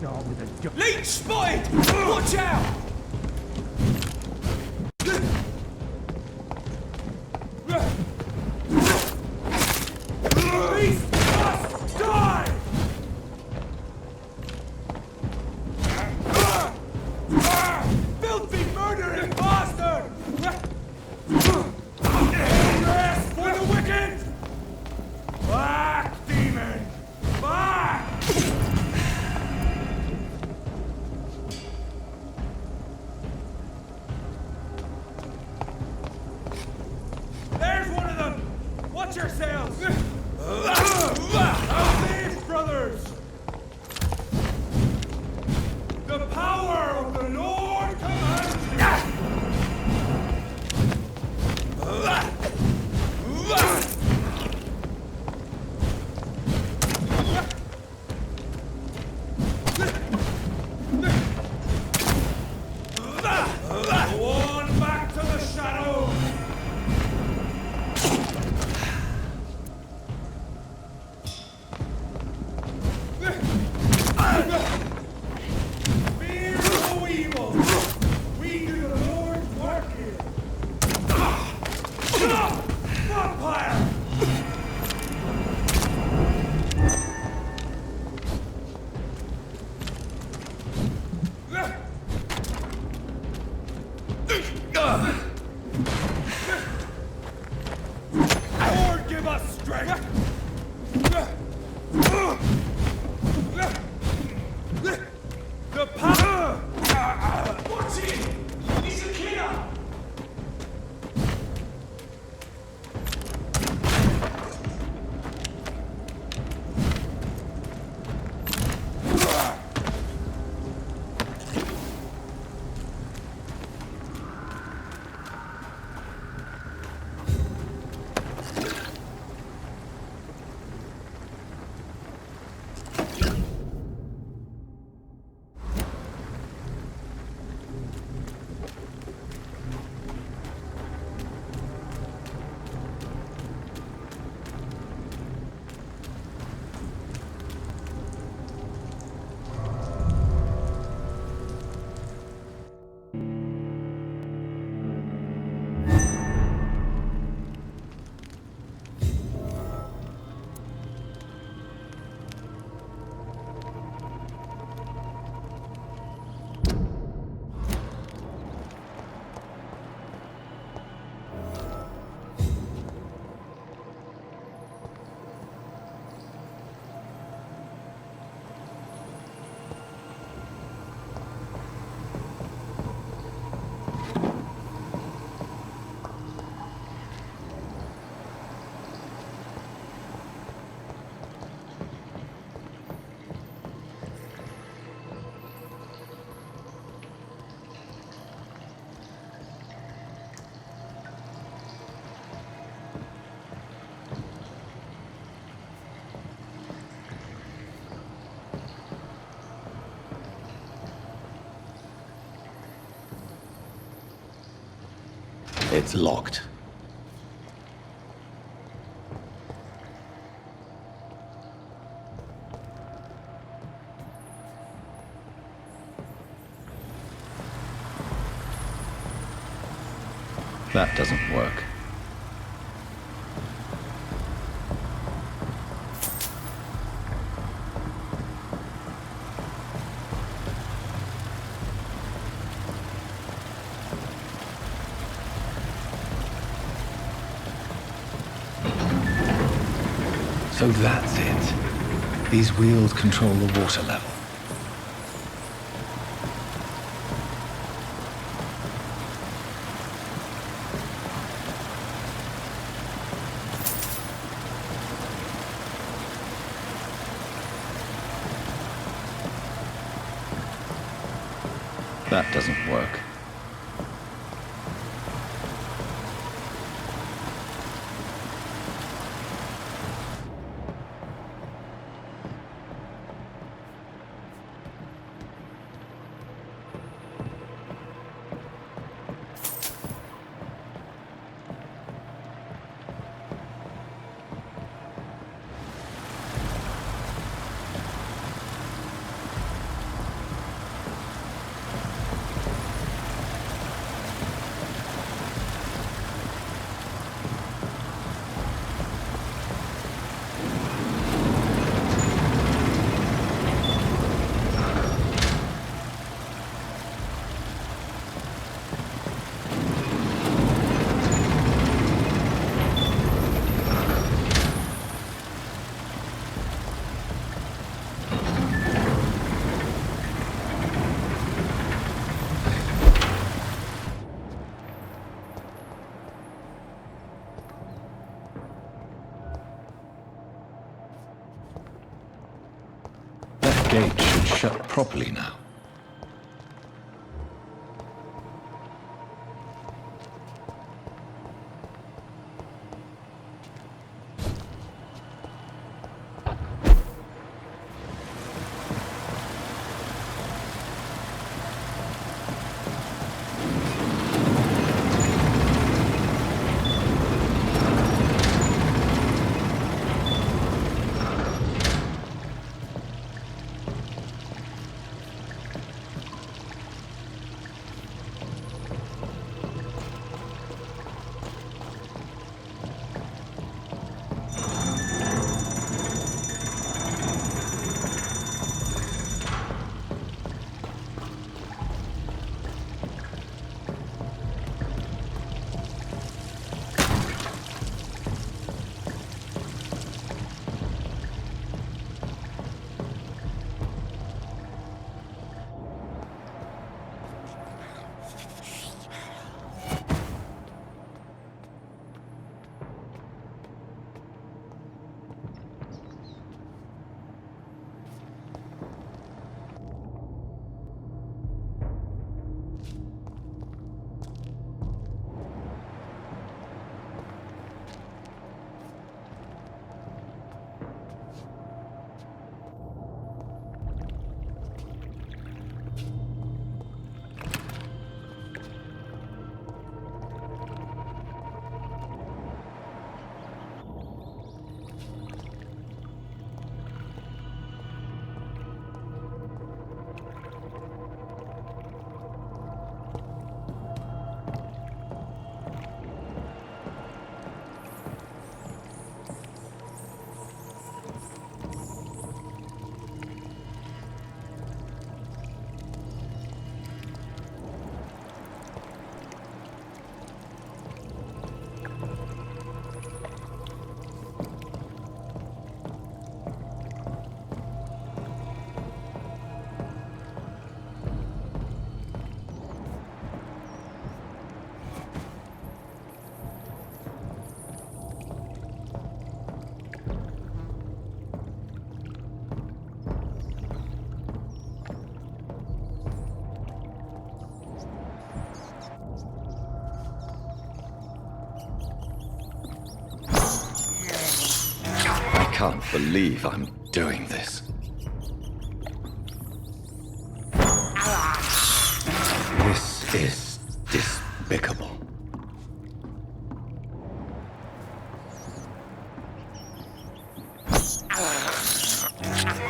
Leech spotted! Watch out! Beast must die! Filthy murdering bastard! Rest for the wicked! Back, demon! Back! There's one of them! Watch yourselves! How's this, brothers? The power of the Lord commands you! Go on back to the shadows! Fear no evil! We do the Lord's work here! Vampire! Lord, give us strength! The power! Watch it! He's a killer! It's locked. That doesn't work. So that's it. These wheels control the water level. That doesn't work. gate should shut properly now. I can't believe I'm doing this. This is despicable.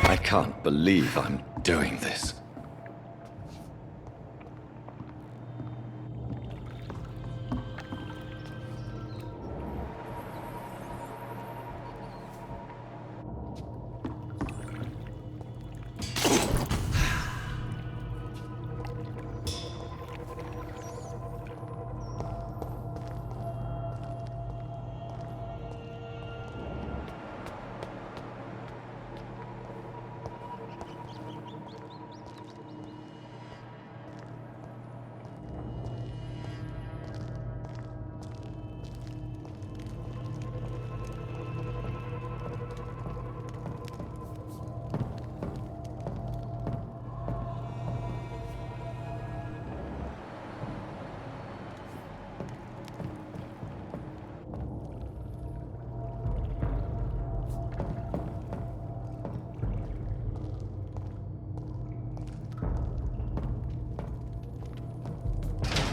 I can't believe I'm doing this.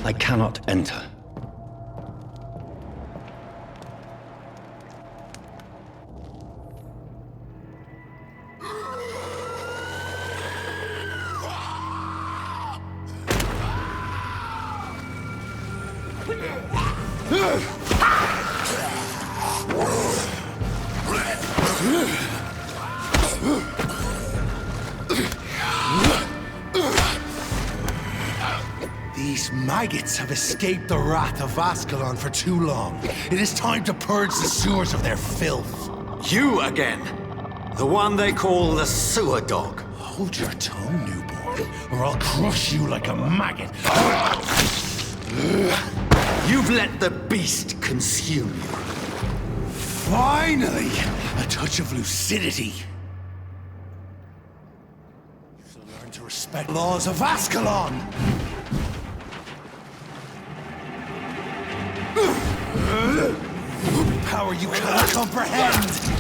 I cannot enter. These maggots have escaped the wrath of Ascalon for too long. It is time to purge the sewers of their filth. You again! The one they call the sewer dog. Hold your tongue, newborn, or I'll crush you like a maggot. You've let the beast consume you. Finally! A touch of lucidity. So learn to respect the laws of Ascalon! Power you cannot comprehend!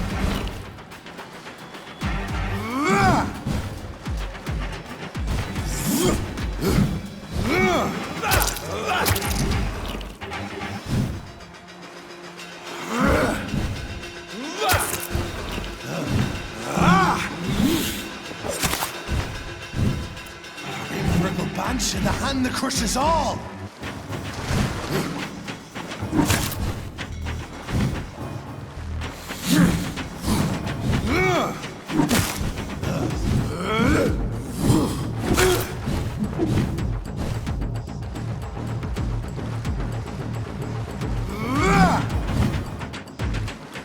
Banshee, the hand that crushes all!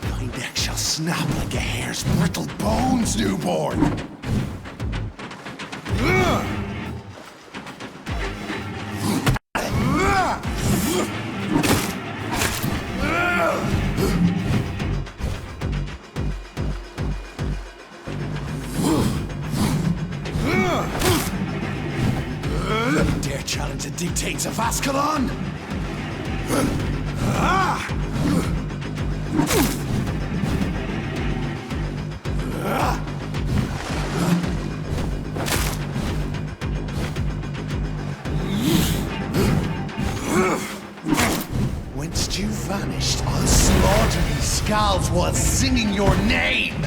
Thy neck shall snap like a hare's brittle bones, newborn! Dare challenge the dictates of Ascalon? Whence you vanished, I'll slaughter these skulls while singing your name!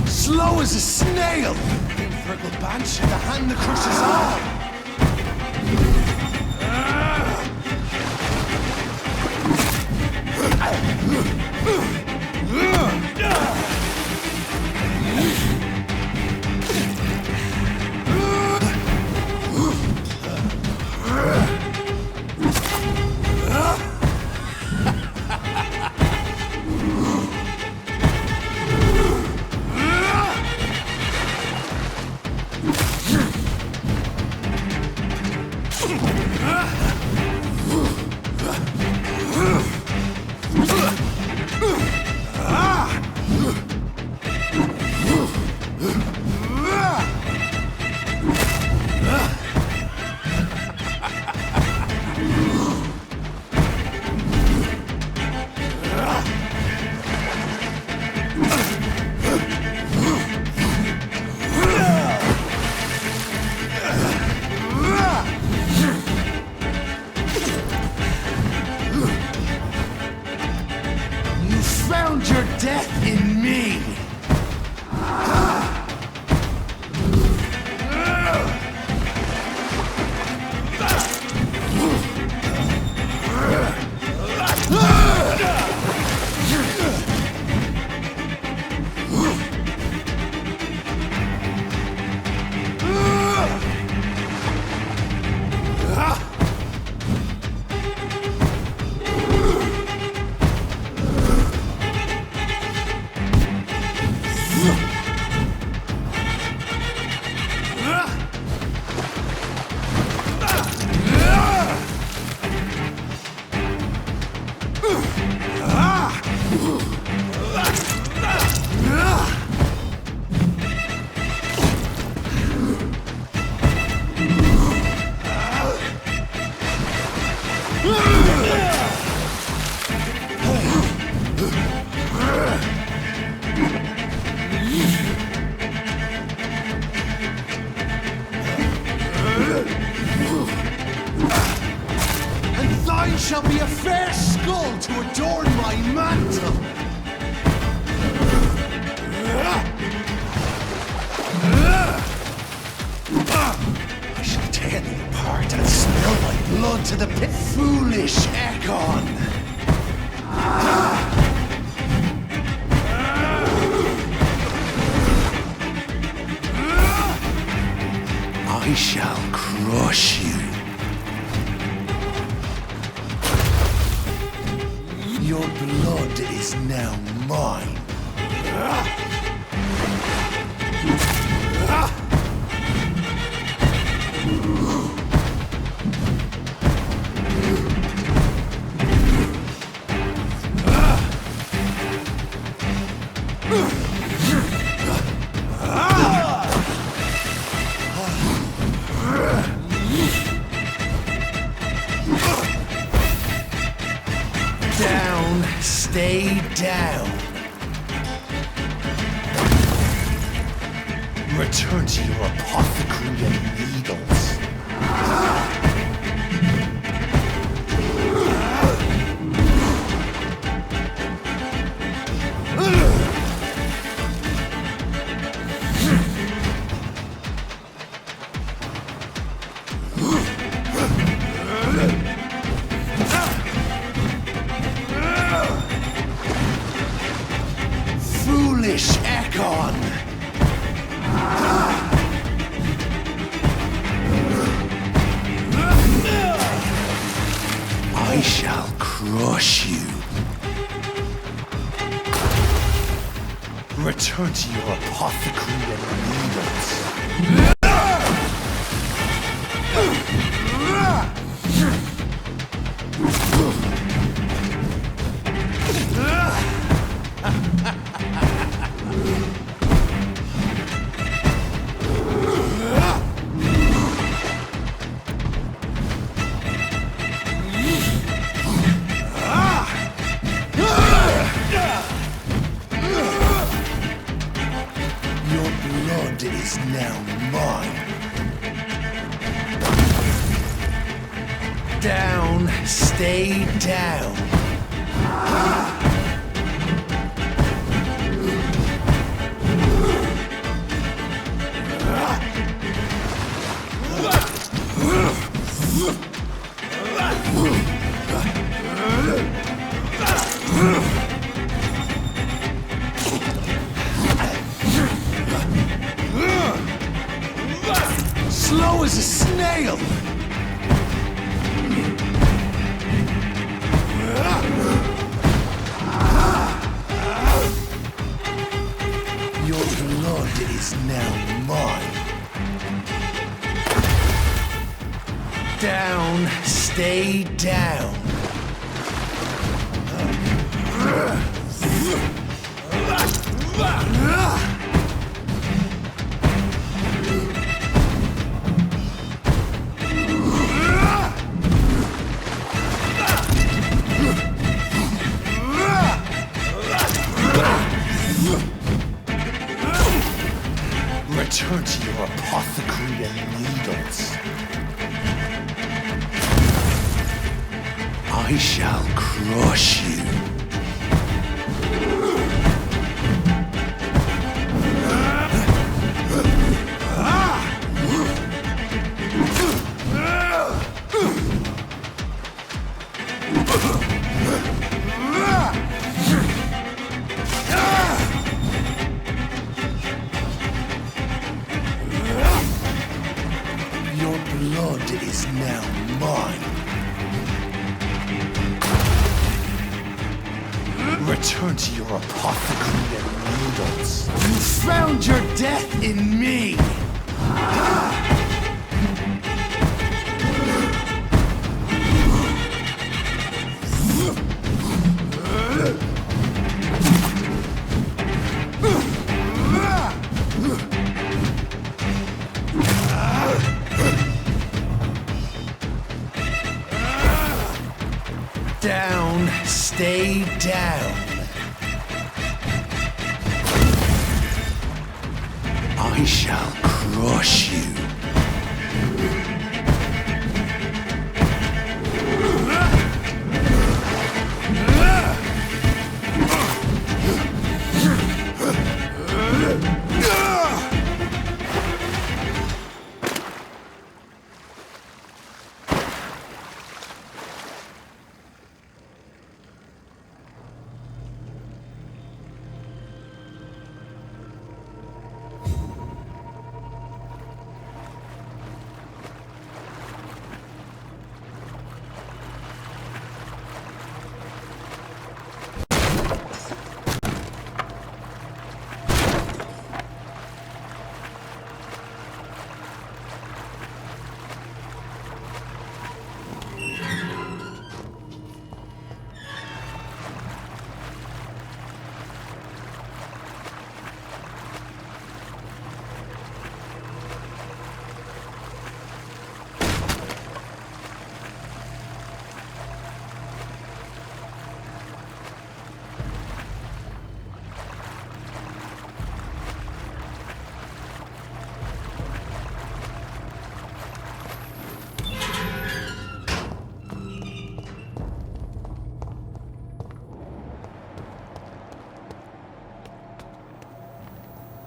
Slow as a snail! Purple Banshee, the hand that crushes all! Found your death in me! And thine shall be a fair skull to adorn my mantle! I shall tear thee apart and spill my blood to the pit. Foolish Ekon! I shall crush you. Your blood is now mine. Down, stay down. Return to your apothecary and needles. Foolish Ekon! I shall crush you. Return to your apothecary and needles. Your blood is now mine. Down, stay down. Slow as a snail! Your blood is now mine. Down, stay down. Return to your apothecary and needles. I shall crush you. Your blood is now mine. Return to your apothecary and needles. You found your death in me! Down, stay down. I shall crush you.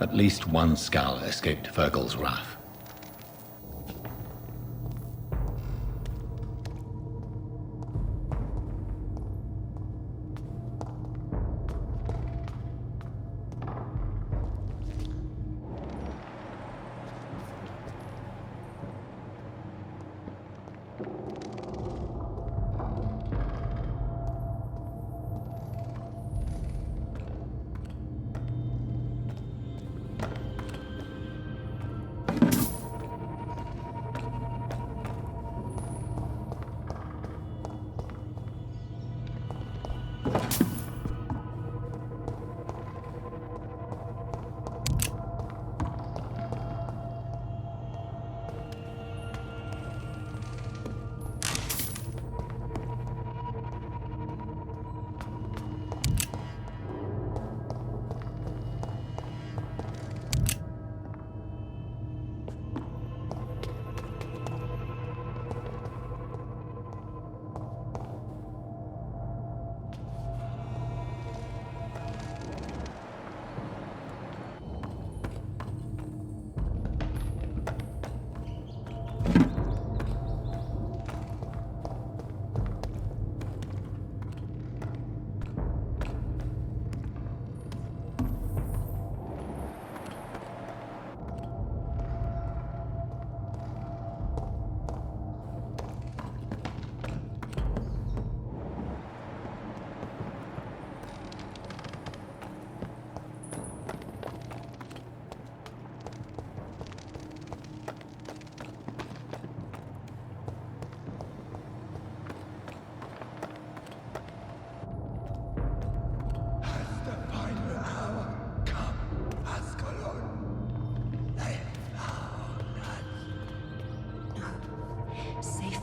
At least one skull escaped Fergal's wrath.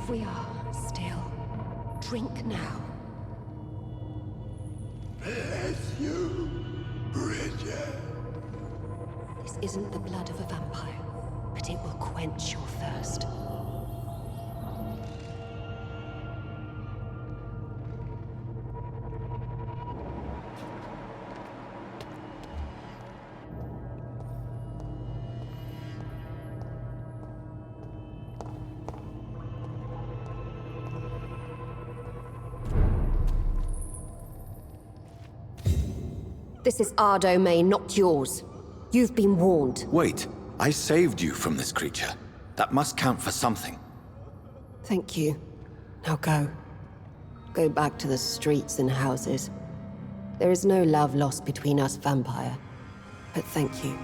We are still. Drink now. Bless you, Bridget. This isn't the blood of a vampire, but it will quench your thirst. This is our domain, not yours. You've been warned. Wait, I saved you from this creature. That must count for something. Thank you. Now go. Go back to the streets and houses. There is no love lost between us, Vampire. But thank you.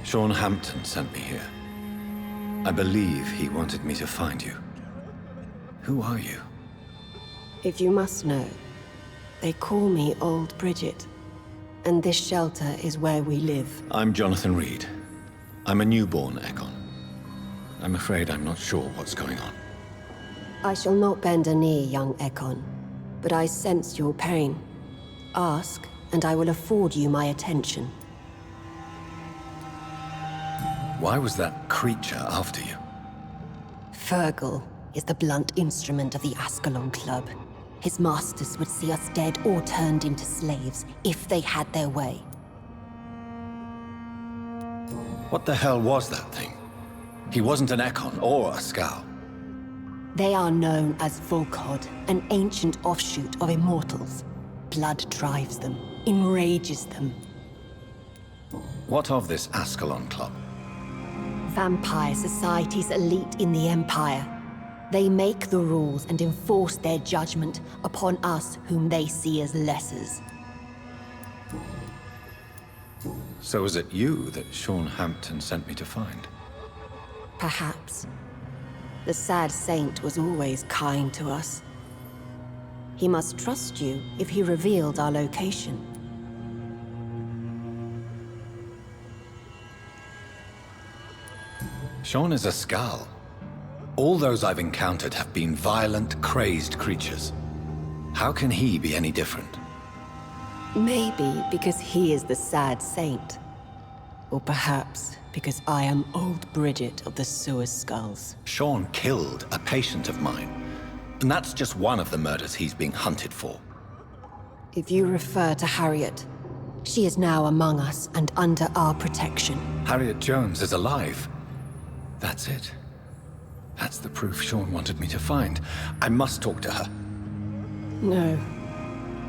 Sean Hampton sent me here. I believe he wanted me to find you. Who are you? If you must know, they call me Old Bridget. And this shelter is where we live. I'm Jonathan Reed. I'm a newborn Ekon. I'm afraid I'm not sure what's going on. I shall not bend a knee, young Ekon. But I sense your pain. Ask, and I will afford you my attention. Why was that creature after you? Fergal is the blunt instrument of the Ascalon Club. His masters would see us dead or turned into slaves if they had their way. What the hell was that thing? He wasn't an Ekon or a Skal. They are known as Volkod, an ancient offshoot of immortals. Blood drives them, enrages them. What of this Ascalon Club? Vampire society's elite in the Empire. They make the rules and enforce their judgment upon us whom they see as lessers. So is it you that Sean Hampton sent me to find? Perhaps. The sad saint was always kind to us. He must trust you if he revealed our location. Sean is a Skal. All those I've encountered have been violent, crazed creatures. How can he be any different? Maybe because he is the sad saint. Or perhaps because I am old Bridget of the Sewer Skulls. Sean killed a patient of mine. And that's just one of the murders he's being hunted for. If you refer to Harriet, she is now among us and under our protection. Harriet Jones is alive. That's it. That's the proof Sean wanted me to find. I must talk to her. No.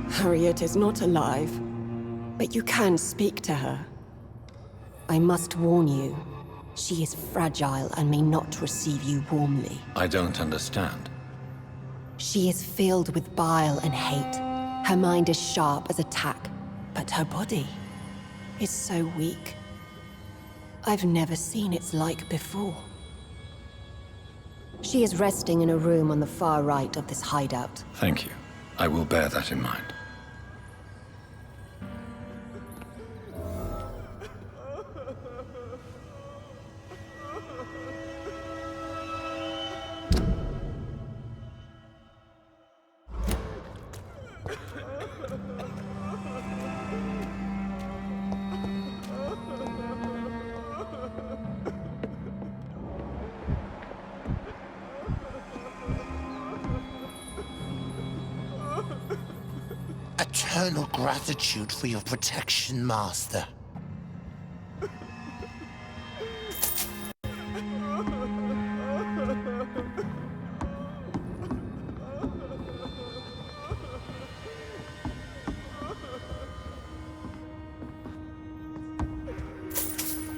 Harriet is not alive. But you can speak to her. I must warn you, she is fragile and may not receive you warmly. I don't understand. She is filled with bile and hate. Her mind is sharp as a tack, but her body is so weak. I've never seen its like before. She is resting in a room on the far right of this hideout. Thank you. I will bear that in mind. Eternal gratitude for your protection, Master.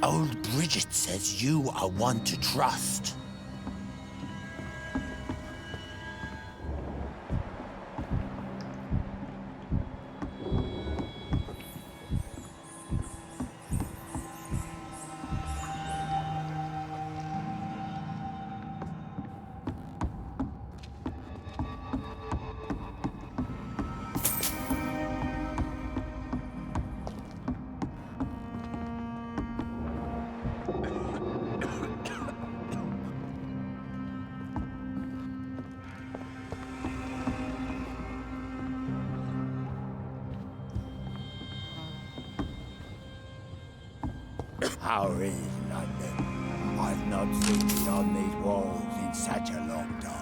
Old Bridget says you are one to trust. How is London? I've not seen beyond these walls in such a long time.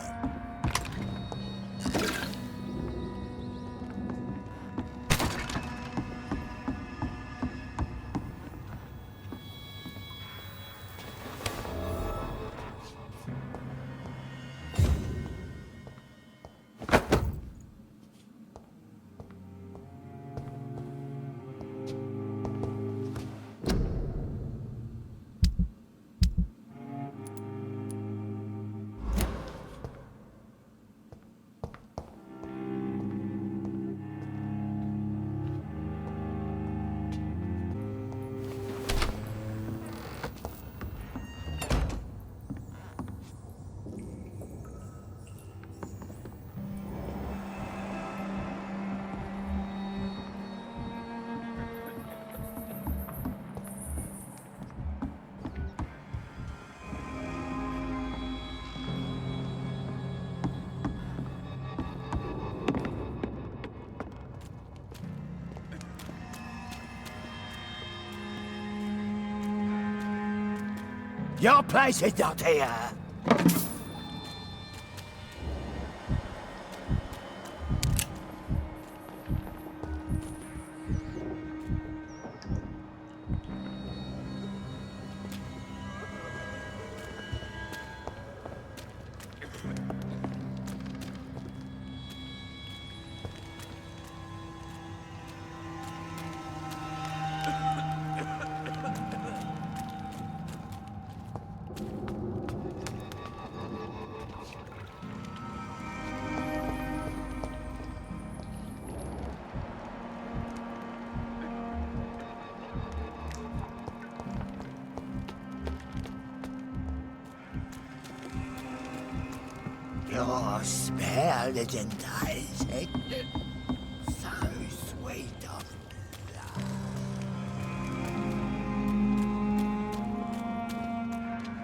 Your place is not here. Your spell is enticing. So sweet of love.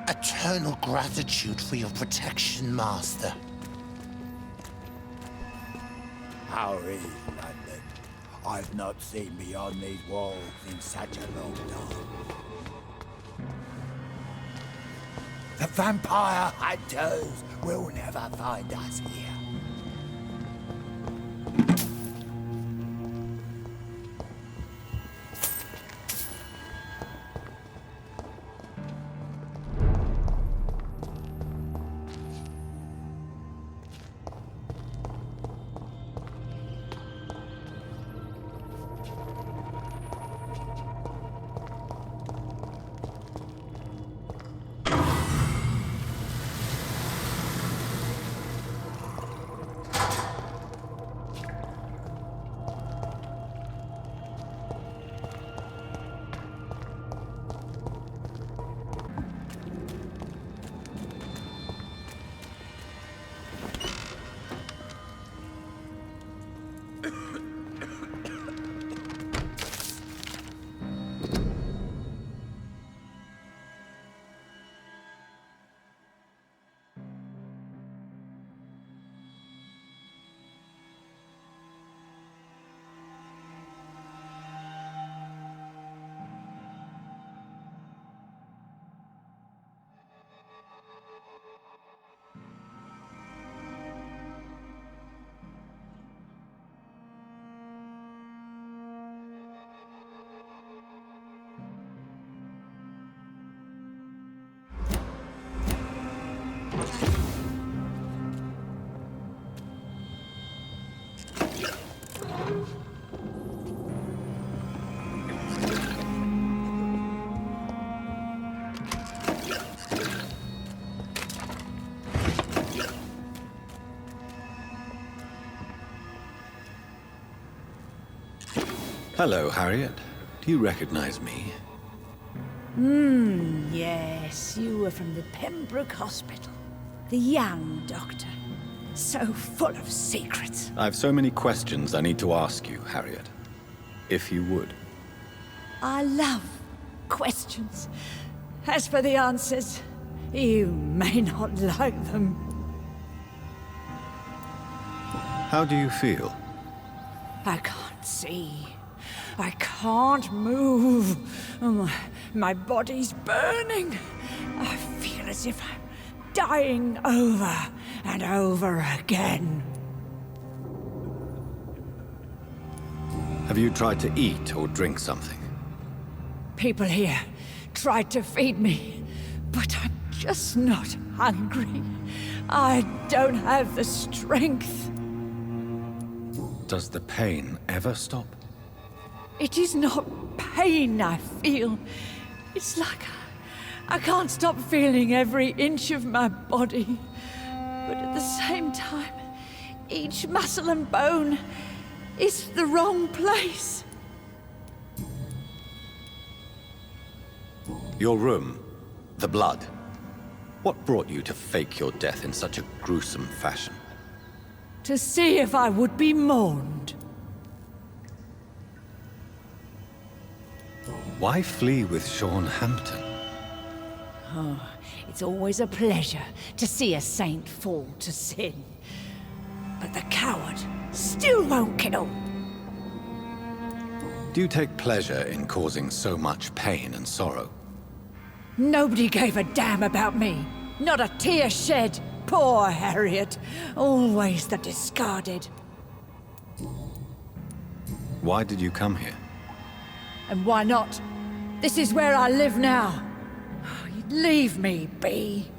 Eternal gratitude for your protection, Master. How is London? I've not seen beyond these walls in such a long time. The vampire hunters will never find us here. Hello, Harriet. Do you recognize me? Yes, you were from the Pembroke Hospital. The young doctor. So full of secrets. I've so many questions I need to ask you, Harriet. If you would. I love questions. As for the answers, you may not like them. How do you feel? I can't see. I can't move. My body's burning. I feel as if I'm dying over and over again. Have you tried to eat or drink something? People here tried to feed me, but I'm just not hungry. I don't have the strength. Does the pain ever stop? It is not pain I feel. It's like I can't stop feeling every inch of my body. But at the same time, each muscle and bone is the wrong place. Your room, the blood. What brought you to fake your death in such a gruesome fashion? To see if I would be mourned. Why flee with Sean Hampton? It's always a pleasure to see a saint fall to sin. But the coward still won't kill. Do you take pleasure in causing so much pain and sorrow? Nobody gave a damn about me. Not a tear shed. Poor Harriet. Always the discarded. Why did you come here? And why not? This is where I live now. Leave me be.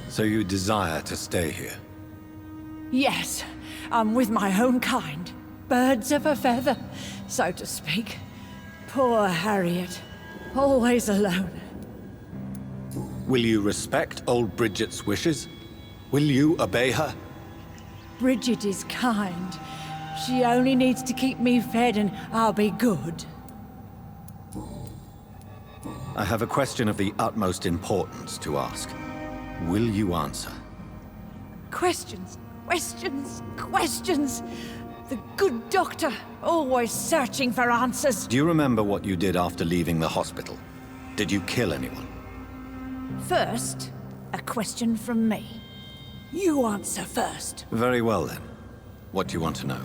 So you desire to stay here? Yes, I'm with my own kind. Birds of a feather, so to speak. Poor Harriet. Always alone. Will you respect old Bridget's wishes? Will you obey her? Bridget is kind. She only needs to keep me fed and I'll be good. I have a question of the utmost importance to ask. Will you answer? Questions, questions, questions. The good doctor, always searching for answers. Do you remember what you did after leaving the hospital? Did you kill anyone? First, a question from me. You answer first. Very well then. What do you want to know?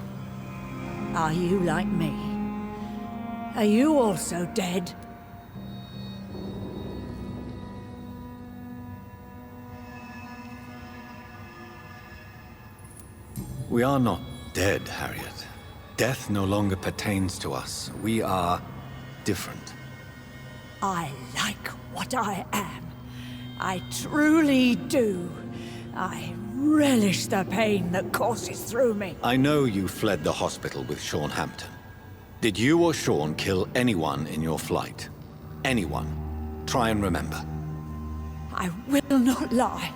Are you like me? Are you also dead? We are not dead, Harriet. Death no longer pertains to us. We are different. I like what I am. I truly do. I relish the pain that courses through me. I know you fled the hospital with Sean Hampton. Did you or Sean kill anyone in your flight? Anyone? Try and remember. I will not lie.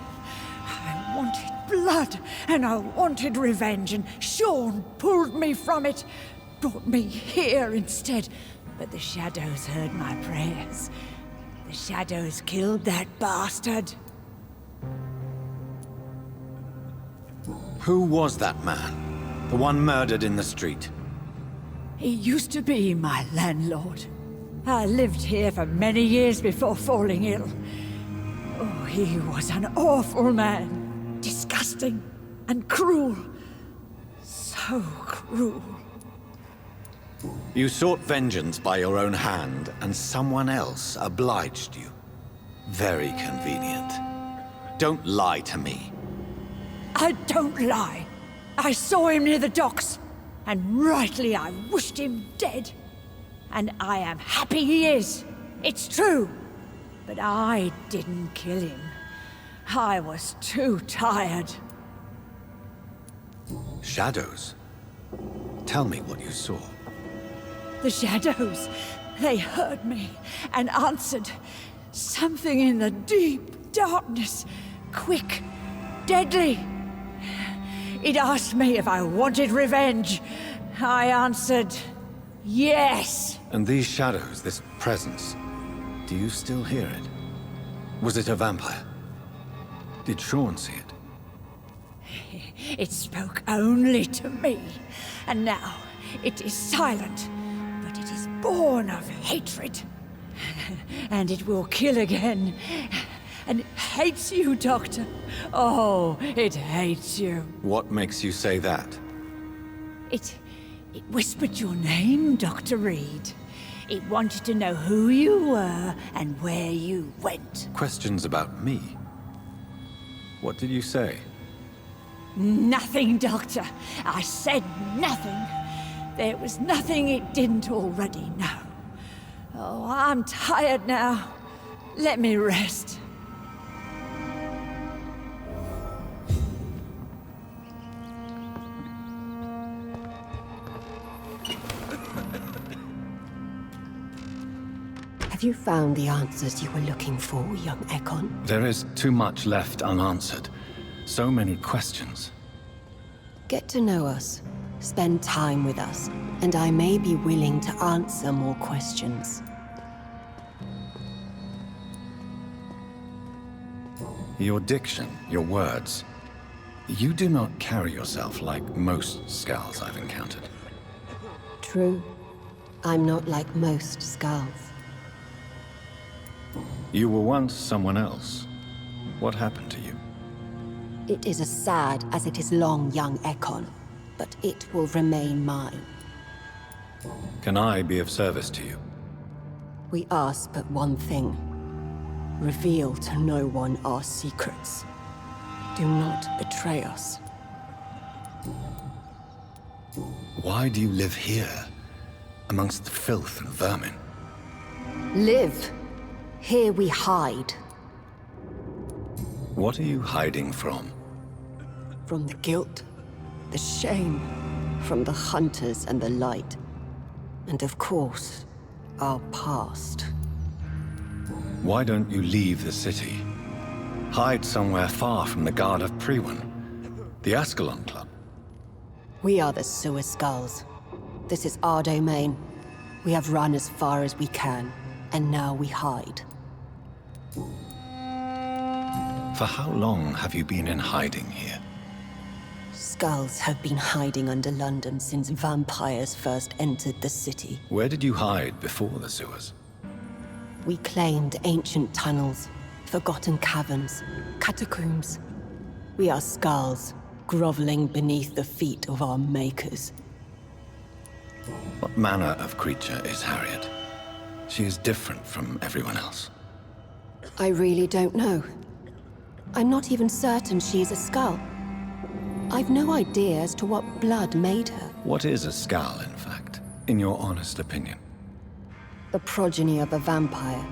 I wanted blood, and I wanted revenge, and Sean pulled me from it, brought me here instead. But the shadows heard my prayers. The shadows killed that bastard. Who was that man? The one murdered in the street? He used to be my landlord. I lived here for many years before falling ill. Oh, he was an awful man. Disgusting and cruel. So cruel. You sought vengeance by your own hand, and someone else obliged you. Very convenient. Don't lie to me. I don't lie. I saw him near the docks, and rightly I wished him dead. And I am happy he is. It's true. But I didn't kill him. I was too tired. Shadows? Tell me what you saw. The shadows, they heard me and answered. Something in the deep darkness, quick, deadly. It asked me if I wanted revenge. I answered, yes. And these shadows, this presence, do you still hear it? Was it a vampire? Did Sean see it? It spoke only to me, and now it is silent, but it is born of hatred. And it will kill again. And it hates you, Doctor. Oh, it hates you. What makes you say that? It whispered your name, Dr. Reed. It wanted to know who you were and where you went. Questions about me? What did you say? Nothing, Doctor. I said nothing. There was nothing it didn't already know. Oh, I'm tired now. Let me rest. Have you found the answers you were looking for, young Ekon? There is too much left unanswered. So many questions. Get to know us, spend time with us, and I may be willing to answer more questions. Your diction, your words. You do not carry yourself like most skulls I've encountered. True. I'm not like most skulls. You were once someone else. What happened to you? It is as sad as it is long, young Ekon, but it will remain mine. Can I be of service to you? We ask but one thing. Reveal to no one our secrets. Do not betray us. Why do you live here, amongst the filth and vermin? Live! Here we hide. What are you hiding from? From the guilt, the shame, from the hunters and the light. And of course, our past. Why don't you leave the city? Hide somewhere far from the Guard of Priwen, the Ascalon Club. We are the Sewer Skulls. This is our domain. We have run as far as we can, and now we hide. For how long have you been in hiding here? Skulls have been hiding under London since vampires first entered the city. Where did you hide before the sewers? We claimed ancient tunnels, forgotten caverns, catacombs. We are skulls, groveling beneath the feet of our makers. What manner of creature is Harriet? She is different from everyone else. I really don't know. I'm not even certain she is a skull. I've no idea as to what blood made her. What is a skull, in fact, in your honest opinion? The progeny of a vampire,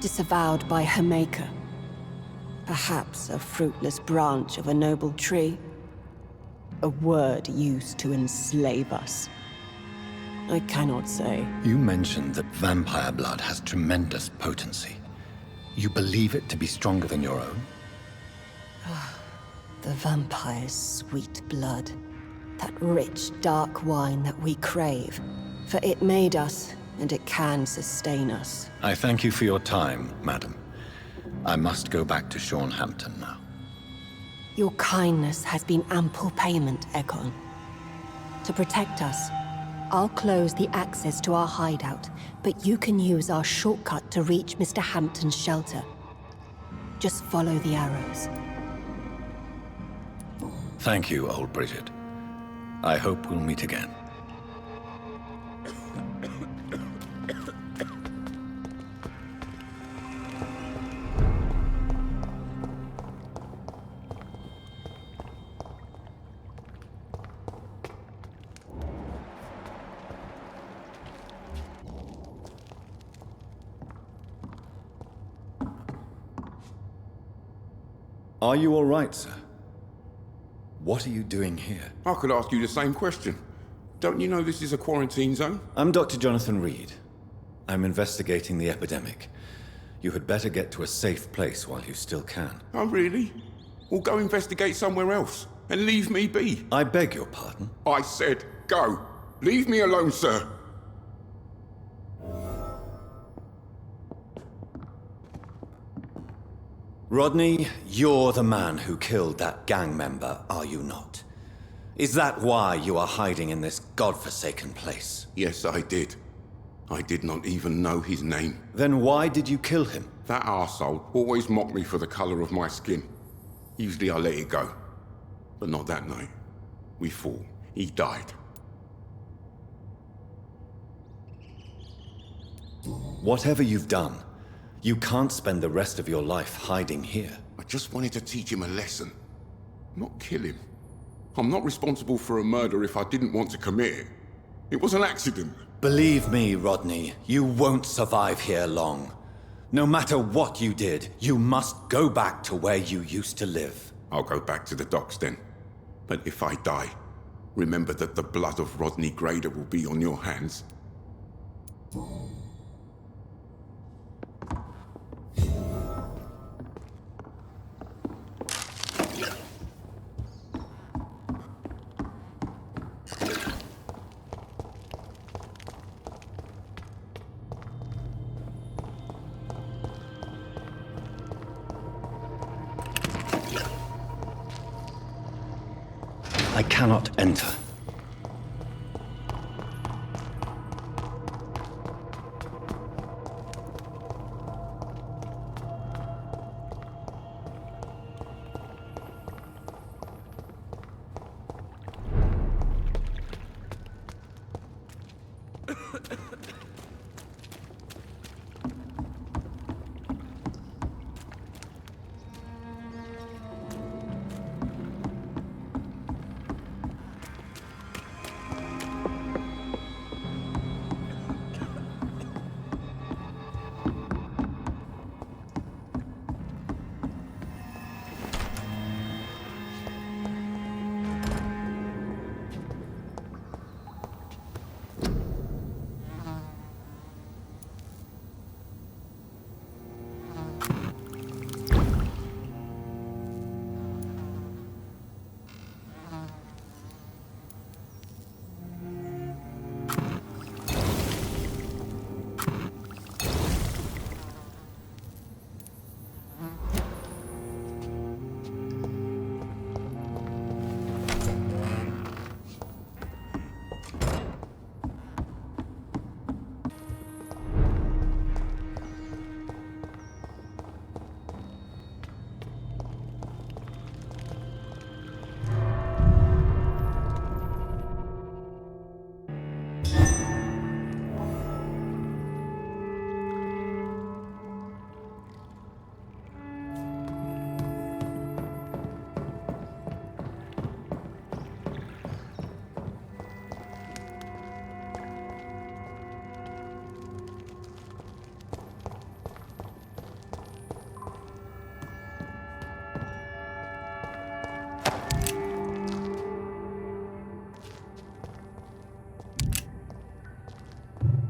disavowed by her maker. Perhaps a fruitless branch of a noble tree. A word used to enslave us. I cannot say. You mentioned that vampire blood has tremendous potency. You believe it to be stronger than your own? The vampire's sweet blood. That rich, dark wine that we crave. For it made us, and it can sustain us. I thank you for your time, madam. I must go back to Shornhampton now. Your kindness has been ample payment, Ekon. To protect us, I'll close the access to our hideout, but you can use our shortcut to reach Mr. Hampton's shelter. Just follow the arrows. Thank you, old Bridget. I hope we'll meet again. Are you all right, sir? What are you doing here? I could ask you the same question. Don't you know this is a quarantine zone? I'm Dr. Jonathan Reed. I'm investigating the epidemic. You had better get to a safe place while you still can. Oh, really? Well, go investigate somewhere else and leave me be. I beg your pardon? I said go. Leave me alone, sir. Rodney, you're the man who killed that gang member, are you not? Is that why you are hiding in this godforsaken place? Yes, I did. I did not even know his name. Then why did you kill him? That arsehole always mocked me for the color of my skin. Usually I let it go. But not that night. We fought. He died. Whatever you've done, you can't spend the rest of your life hiding here. I just wanted to teach him a lesson. Not kill him. I'm not responsible for a murder if I didn't want to commit it. It was an accident. Believe me, Rodney, you won't survive here long. No matter what you did, you must go back to where you used to live. I'll go back to the docks then. But if I die, remember that the blood of Rodney Grader will be on your hands. I cannot enter.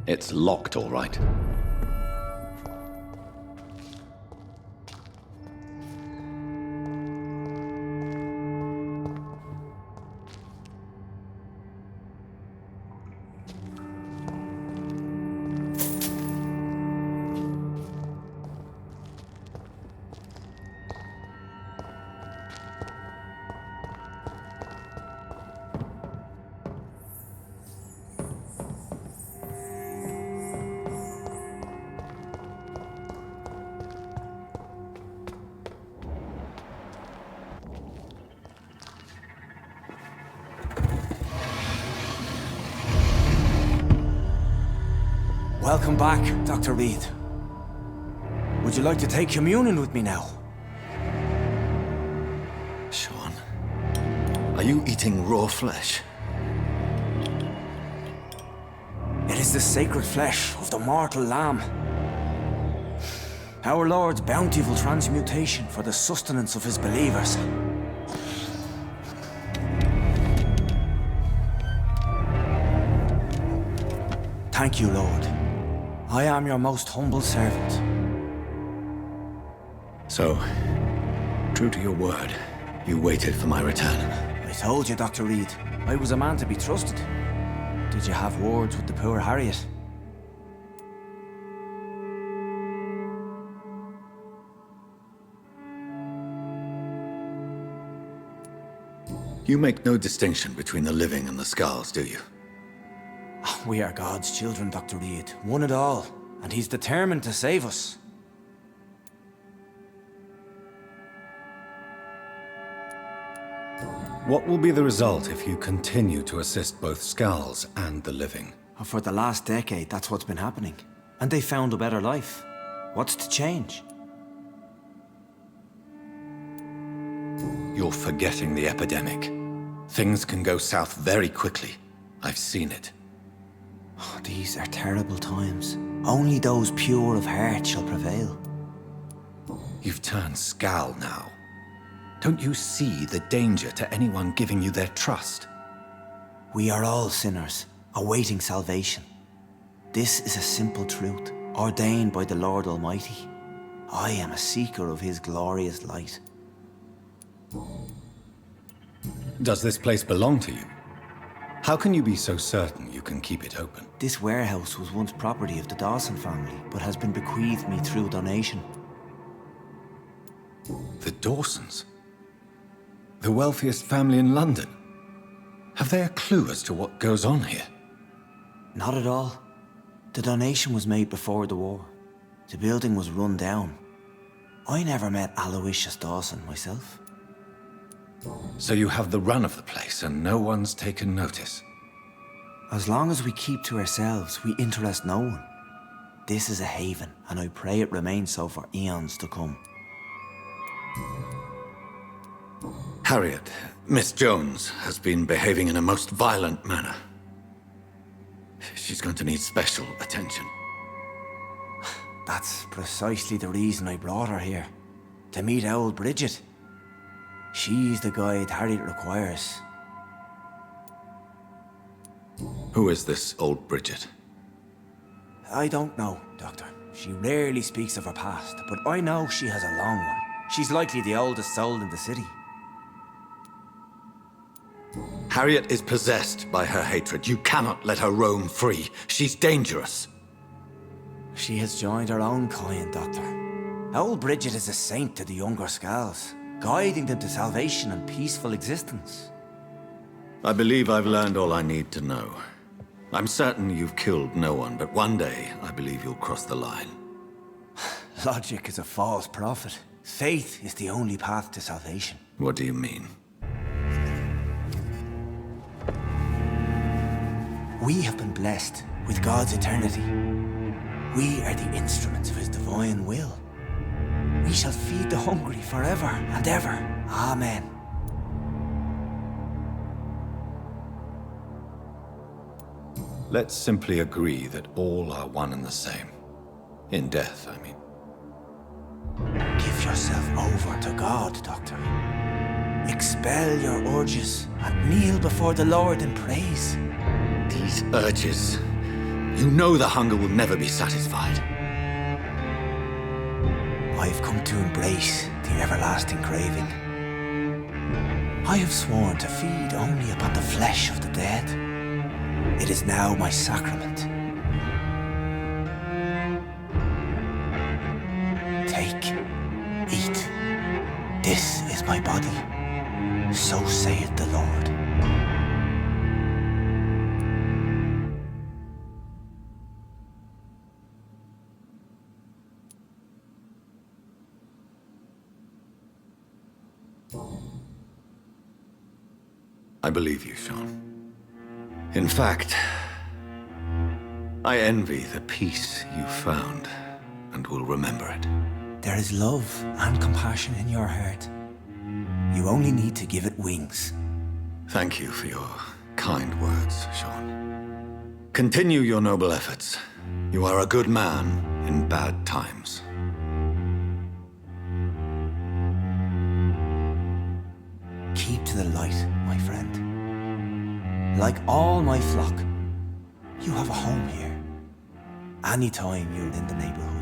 It's locked, all right. Welcome back, Dr. Reed. Would you like to take communion with me now? Sean, are you eating raw flesh? It is the sacred flesh of the mortal lamb. Our Lord's bountiful transmutation for the sustenance of his believers. Thank you, Lord. I am your most humble servant. So, true to your word, you waited for my return. I told you, Dr. Reed, I was a man to be trusted. Did you have words with the poor Harriet? You make no distinction between the living and the skulls, do you? We are God's children, Dr. Reed, one and all, and he's determined to save us. What will be the result if you continue to assist both skulls and the living? For the last decade, that's what's been happening. And they found a better life. What's to change? You're forgetting the epidemic. Things can go south very quickly. I've seen it. Oh, these are terrible times. Only those pure of heart shall prevail. You've turned Skal now. Don't you see the danger to anyone giving you their trust? We are all sinners, awaiting salvation. This is a simple truth, ordained by the Lord Almighty. I am a seeker of his glorious light. Does this place belong to you? How can you be so certain you can keep it open? This warehouse was once property of the Dawson family, but has been bequeathed me through donation. The Dawsons? The wealthiest family in London? Have they a clue as to what goes on here? Not at all. The donation was made before the war. The building was run down. I never met Aloysius Dawson myself. So you have the run of the place and no one's taken notice? As long as we keep to ourselves, we interest no one. This is a haven, and I pray it remains so for eons to come. Harriet, Miss Jones, has been behaving in a most violent manner. She's going to need special attention. That's precisely the reason I brought her here. To meet old Bridget. She's the guide Harriet requires. Who is this old Bridget? I don't know, Doctor. She rarely speaks of her past, but I know she has a long one. She's likely the oldest soul in the city. Harriet is possessed by her hatred. You cannot let her roam free. She's dangerous. She has joined her own kind, Doctor. Old Bridget is a saint to the younger Skals, guiding them to salvation and peaceful existence. I believe I've learned all I need to know. I'm certain you've killed no one, but one day I believe you'll cross the line. Logic is a false prophet. Faith is the only path to salvation. What do you mean? We have been blessed with God's eternity. We are the instruments of his divine will. We shall feed the hungry forever and ever. Amen. Let's simply agree that all are one and the same. In death, I mean. Give yourself over to God, Doctor. Expel your urges and kneel before the Lord in praise. These urges, You know the hunger will never be satisfied. I've come to embrace the everlasting craving. I have sworn to feed only upon the flesh of the dead. It is now my sacrament. Take, eat. This is my body. So saith the Lord. I believe you, Sean. In fact, I envy the peace you found and will remember it. There is love and compassion in your heart. You only need to give it wings. Thank you for your kind words, Sean. Continue your noble efforts. You are a good man in bad times. Keep to the light, my friend. Like all my flock, you have a home here. Anytime you're in the neighborhood.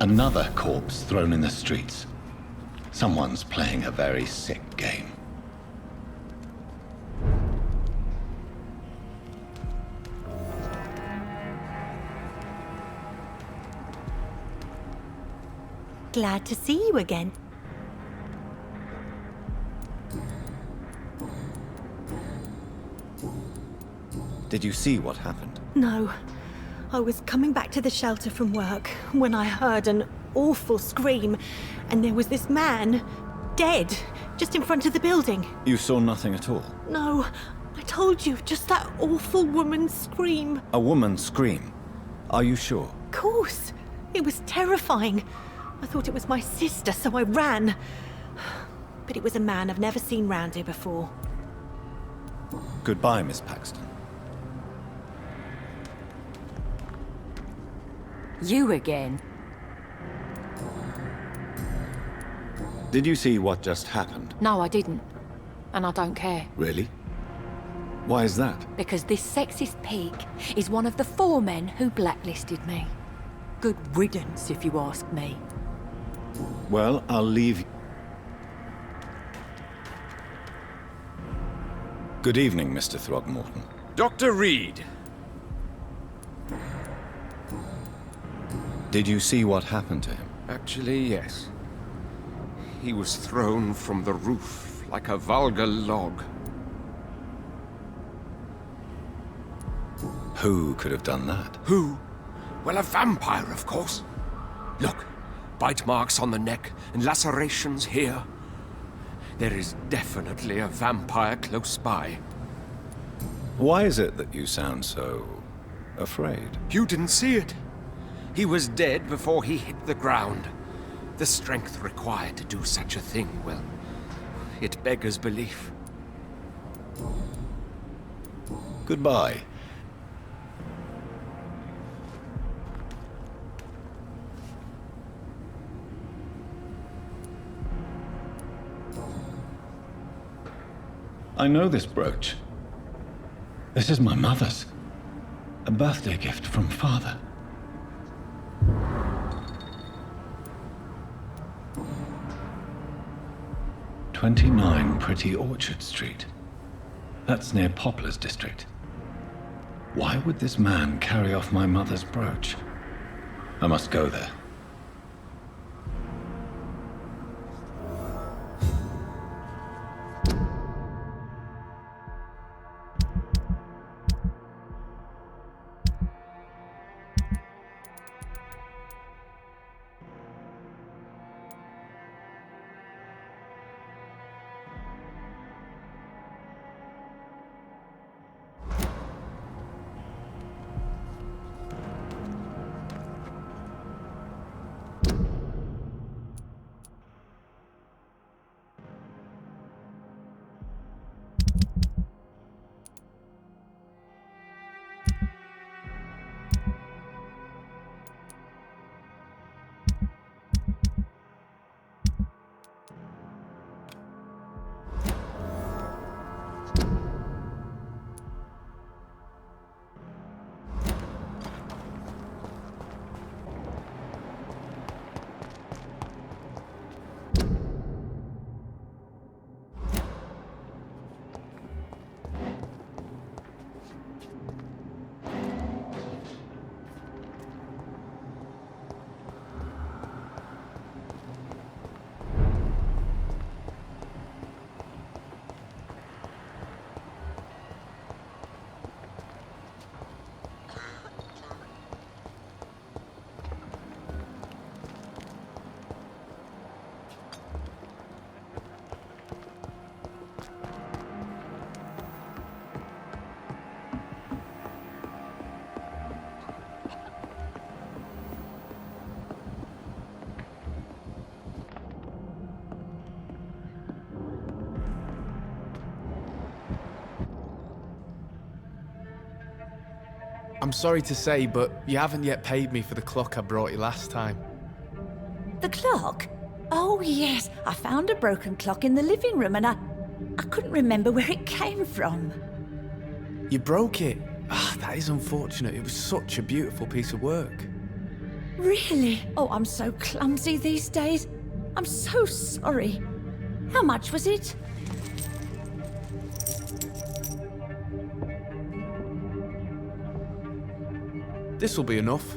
Another corpse thrown in the streets. Someone's playing a very sick game. Glad to see you again. Did you see what happened? No. I was coming back to the shelter from work when I heard an awful scream, and there was this man, dead, just in front of the building. You saw nothing at all? No, I told you, just that awful woman's scream. A woman scream? Are you sure? Of course. It was terrifying. I thought it was my sister, so I ran. But it was a man I've never seen round here before. Goodbye, Miss Paxton. You again? Did you see what just happened? No, I didn't. And I don't care. Really? Why is that? Because this sexist pig is one of the 4 men who blacklisted me. Good riddance, if you ask me. Well, I'll leave. Good evening, Mr. Throgmorton. Dr. Reed. Did you see what happened to him? Actually, yes. He was thrown from the roof like a vulgar log. Who could have done that? Who? Well, a vampire, of course. Look, bite marks on the neck and lacerations here. There is definitely a vampire close by. Why is it that you sound so afraid? You didn't see it. He was dead before he hit the ground. The strength required to do such a thing, well, it beggars belief. Goodbye. I know this brooch. This is my mother's. A birthday gift from father. "29 Pretty Orchard Street. That's near Poplar's district. Why would this man carry off my mother's brooch? I must go there. I'm sorry to say, but you haven't yet paid me for the clock I brought you last time. The clock? Oh, yes. I found a broken clock in the living room and I couldn't remember where it came from. You broke it? Ah, that is unfortunate. It was such a beautiful piece of work. Really? Oh, I'm so clumsy these days. I'm so sorry. How much was it? This'll be enough.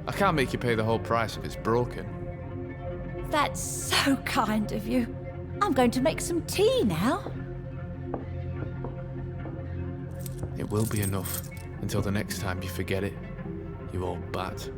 I can't make you pay the whole price if it's broken. That's so kind of you. I'm going to make some tea now. It will be enough until the next time you forget it, you old bat.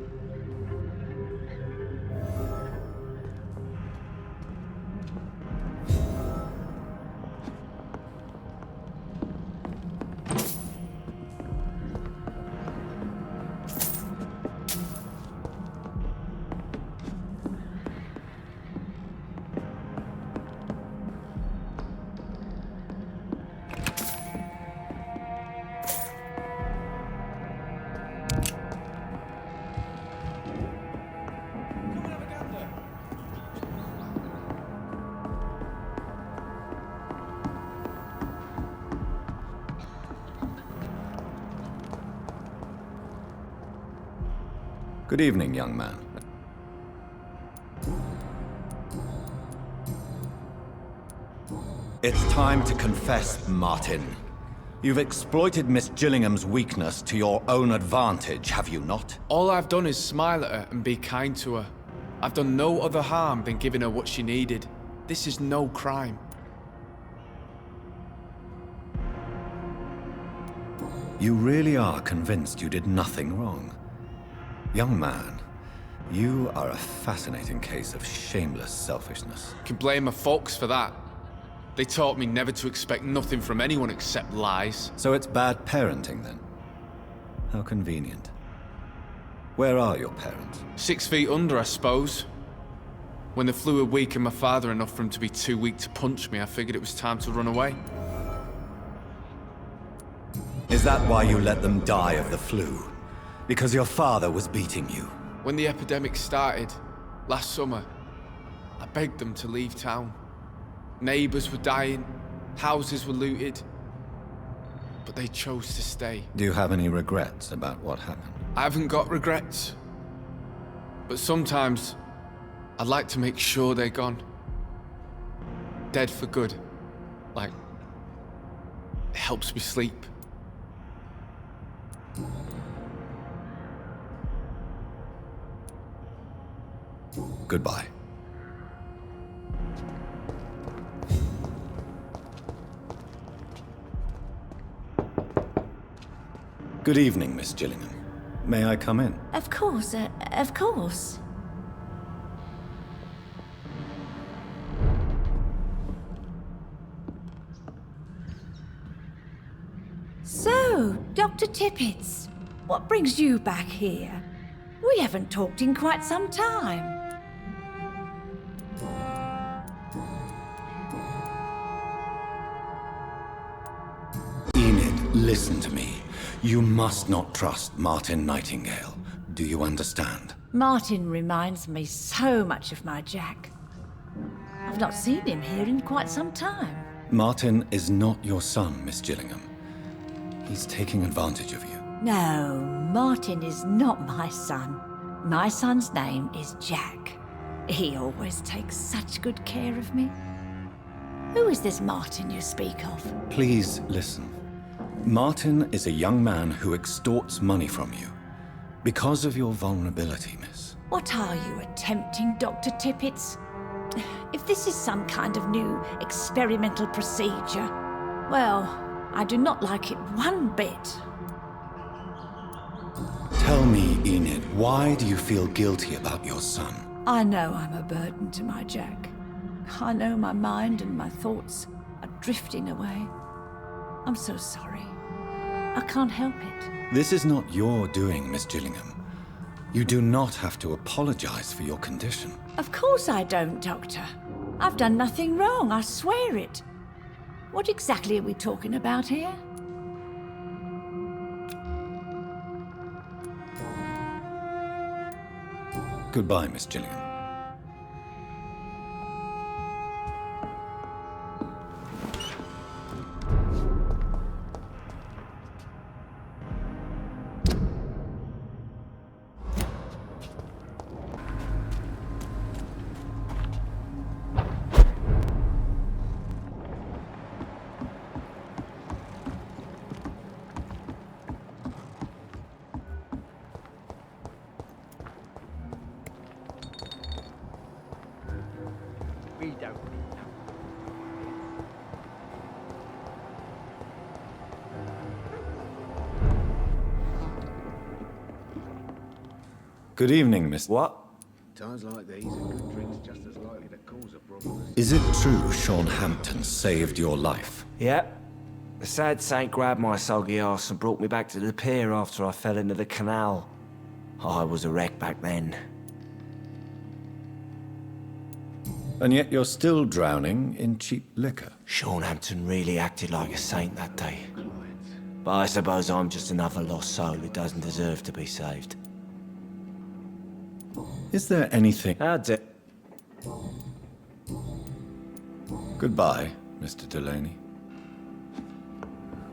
Good evening, young man. It's time to confess, Martin. You've exploited Miss Gillingham's weakness to your own advantage, have you not? All I've done is smile at her and be kind to her. I've done no other harm than giving her what she needed. This is no crime. You really are convinced you did nothing wrong? Young man, you are a fascinating case of shameless selfishness. You can blame my folks for that. They taught me never to expect nothing from anyone except lies. So it's bad parenting, then? How convenient. Where are your parents? 6 feet under, I suppose. When the flu had weakened my father enough for him to be too weak to punch me, I figured it was time to run away. Is that why you let them die of the flu? Because your father was beating you? When the epidemic started, last summer, I begged them to leave town. Neighbors were dying, houses were looted, but they chose to stay. Do you have any regrets about what happened? I haven't got regrets, but sometimes I'd like to make sure they're gone. Dead for good. Like, it helps me sleep. Goodbye. Good evening, Miss Gillingham. May I come in? Of course, of course. So, Dr. Tippets, what brings you back here? We haven't talked in quite some time. Enid, listen to me. You must not trust Martin Nightingale. Do you understand? Martin reminds me so much of my Jack. I've not seen him here in quite some time. Martin is not your son, Miss Gillingham. He's taking advantage of you. No, Martin is not my son. My son's name is Jack. He always takes such good care of me. Who is this Martin you speak of? Please listen. Martin is a young man who extorts money from you. Because of your vulnerability, miss. What are you attempting, Dr. Tippets? If this is some kind of new experimental procedure, well, I do not like it one bit. Tell me, Enid, why do you feel guilty about your son? I know I'm a burden to my Jack. I know my mind and my thoughts are drifting away. I'm so sorry. I can't help it. This is not your doing, Miss Gillingham. You do not have to apologize for your condition. Of course I don't, Doctor. I've done nothing wrong, I swear it. What exactly are we talking about here? Goodbye, Miss Gilligan. Good evening, Miss... What? Times like these, a good drink's just as likely to cause a problem as... Is it true Sean Hampton saved your life? Yeah. The sad saint grabbed my soggy arse and brought me back to the pier after I fell into the canal. I was a wreck back then. And yet you're still drowning in cheap liquor. Sean Hampton really acted like a saint that day. But I suppose I'm just another lost soul who doesn't deserve to be saved. Is there anything... Goodbye, Mr. Delaney.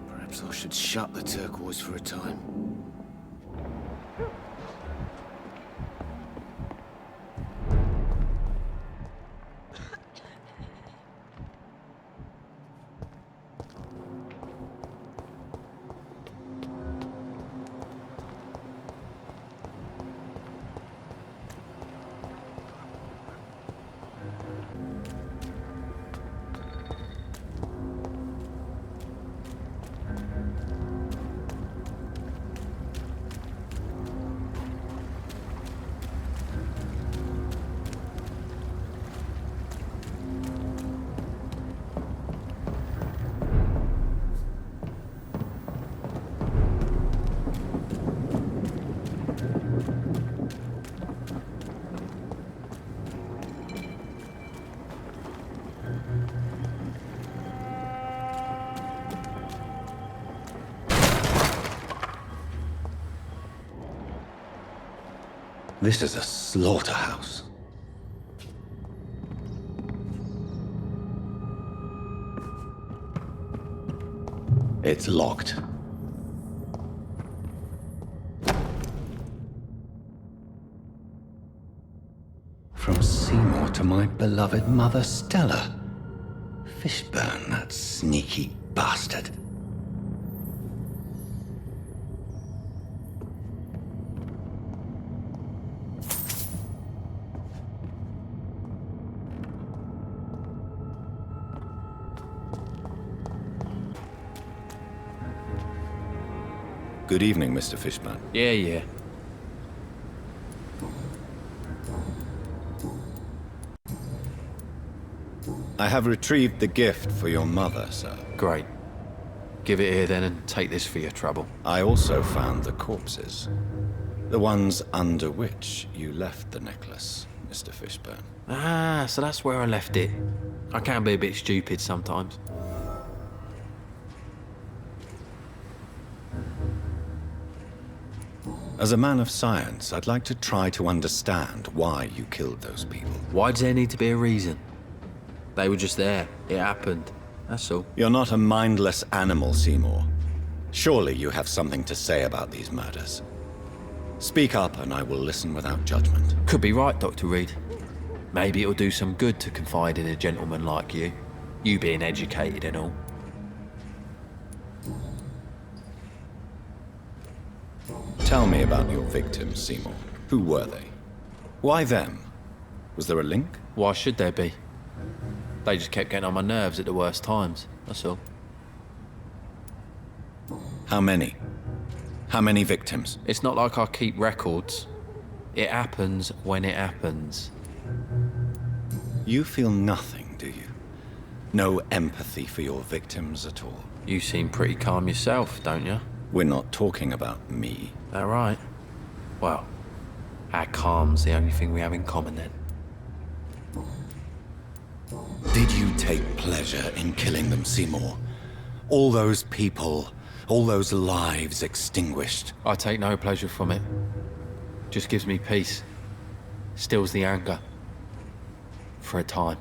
Perhaps I should shut the turquoise for a time. This is a slaughterhouse. It's locked. From Seymour to my beloved mother Stella. Fishburne, that sneaky bastard. Good evening, Mr. Fishburne. Yeah. I have retrieved the gift for your mother, sir. Great. Give it here then and take this for your trouble. I also found the corpses. The ones under which you left the necklace, Mr. Fishburne. Ah, so that's where I left it. I can be a bit stupid sometimes. As a man of science, I'd like to try to understand why you killed those people. Why does there need to be a reason? They were just there. It happened. That's all. You're not a mindless animal, Seymour. Surely you have something to say about these murders. Speak up and I will listen without judgment. Could be right, Dr. Reed. Maybe it'll do some good to confide in a gentleman like you. You being educated and all. Tell me about your victims, Seymour. Who were they? Why them? Was there a link? Why should there be? They just kept getting on my nerves at the worst times, that's all. How many? How many victims? It's not like I keep records. It happens when it happens. You feel nothing, do you? No empathy for your victims at all? You seem pretty calm yourself, don't you? We're not talking about me. All right. Well, our calm's the only thing we have in common then. Did you take pleasure in killing them, Seymour? All those people, all those lives extinguished. I take no pleasure from it. Just gives me peace. Stills the anger. For a time.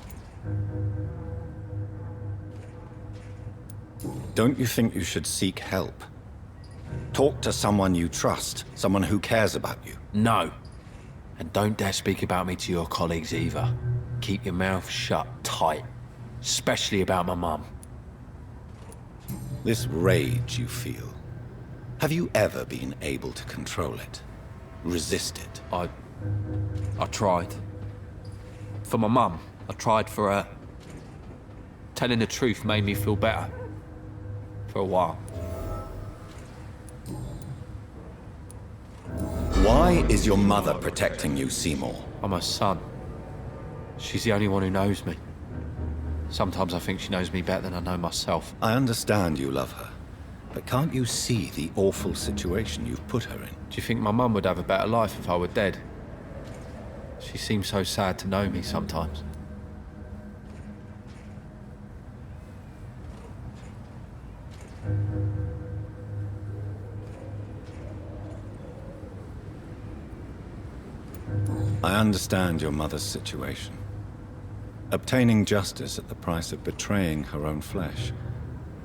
Don't you think you should seek help? Talk to someone you trust, someone who cares about you. No. And don't dare speak about me to your colleagues either. Keep your mouth shut tight. Especially about my mum. This rage you feel, have you ever been able to control it? Resist it? I tried. For my mum, I tried for her. Telling the truth made me feel better. For a while. Why is your mother protecting you, Seymour? I'm her son. She's the only one who knows me. Sometimes I think she knows me better than I know myself. I understand you love her, but can't you see the awful situation you've put her in? Do you think my mum would have a better life if I were dead? She seems so sad to know me sometimes. I understand your mother's situation. Obtaining justice at the price of betraying her own flesh.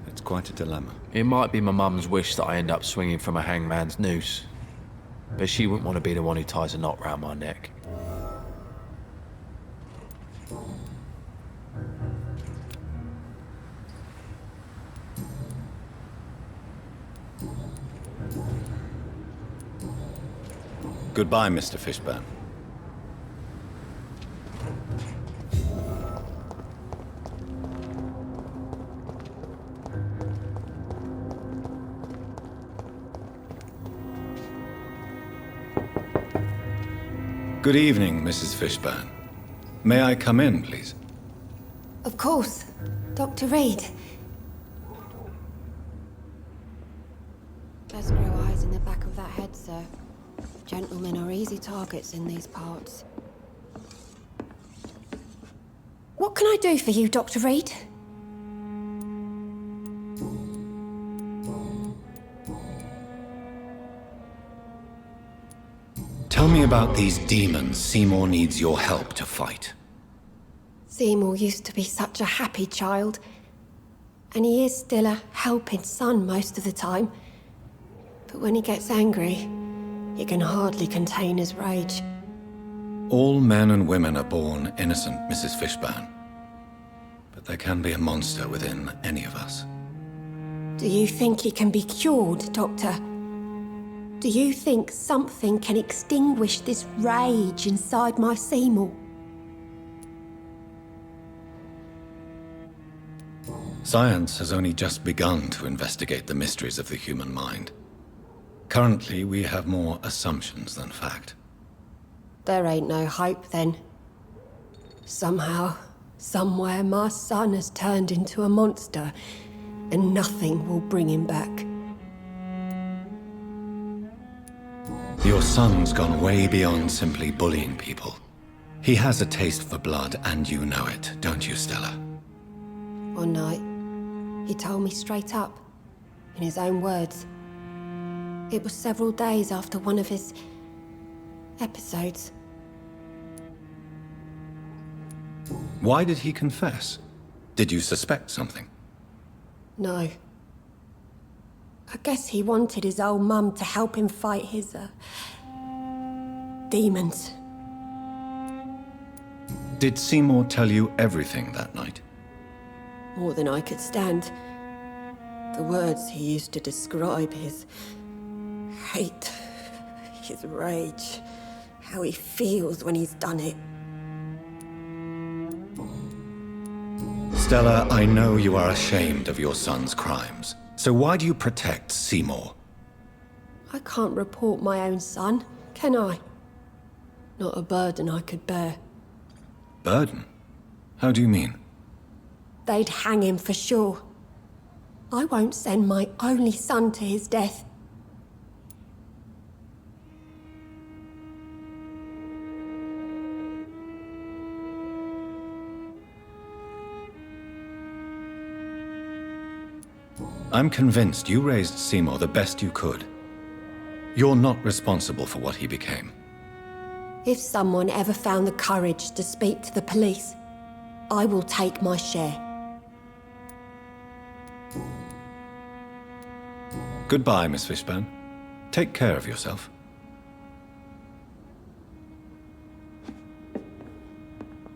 It's quite a dilemma. It might be my mum's wish that I end up swinging from a hangman's noose. But she wouldn't want to be the one who ties a knot round my neck. Goodbye, Mr. Fishburne. Good evening, Mrs. Fishburne. May I come in, please? Of course. Dr. Reed. Best grow eyes in the back of that head, sir. Gentlemen are easy targets in these parts. What can I do for you, Dr. Reed? Tell me about these demons Seymour needs your help to fight. Seymour used to be such a happy child. And he is still a helping son most of the time. But when he gets angry, he can hardly contain his rage. All men and women are born innocent, Mrs. Fishburne. But there can be a monster within any of us. Do you think he can be cured, Doctor? Do you think something can extinguish this rage inside my Seymour? Science has only just begun to investigate the mysteries of the human mind. Currently, we have more assumptions than fact. There ain't no hope, then. Somehow, somewhere, my son has turned into a monster, and nothing will bring him back. Your son's gone way beyond simply bullying people. He has a taste for blood, and you know it, don't you, Stella? One night, he told me straight up, in his own words. It was several days after one of his episodes. Why did he confess? Did you suspect something? No. I guess he wanted his old mum to help him fight his, demons. Did Seymour tell you everything that night? More than I could stand. The words he used to describe his hate, his rage, how he feels when he's done it. Stella, I know you are ashamed of your son's crimes. So why do you protect Seymour? I can't report my own son, can I? Not a burden I could bear. Burden? How do you mean? They'd hang him for sure. I won't send my only son to his death. I'm convinced you raised Seymour the best you could. You're not responsible for what he became. If someone ever found the courage to speak to the police, I will take my share. Goodbye, Miss Fishburne. Take care of yourself.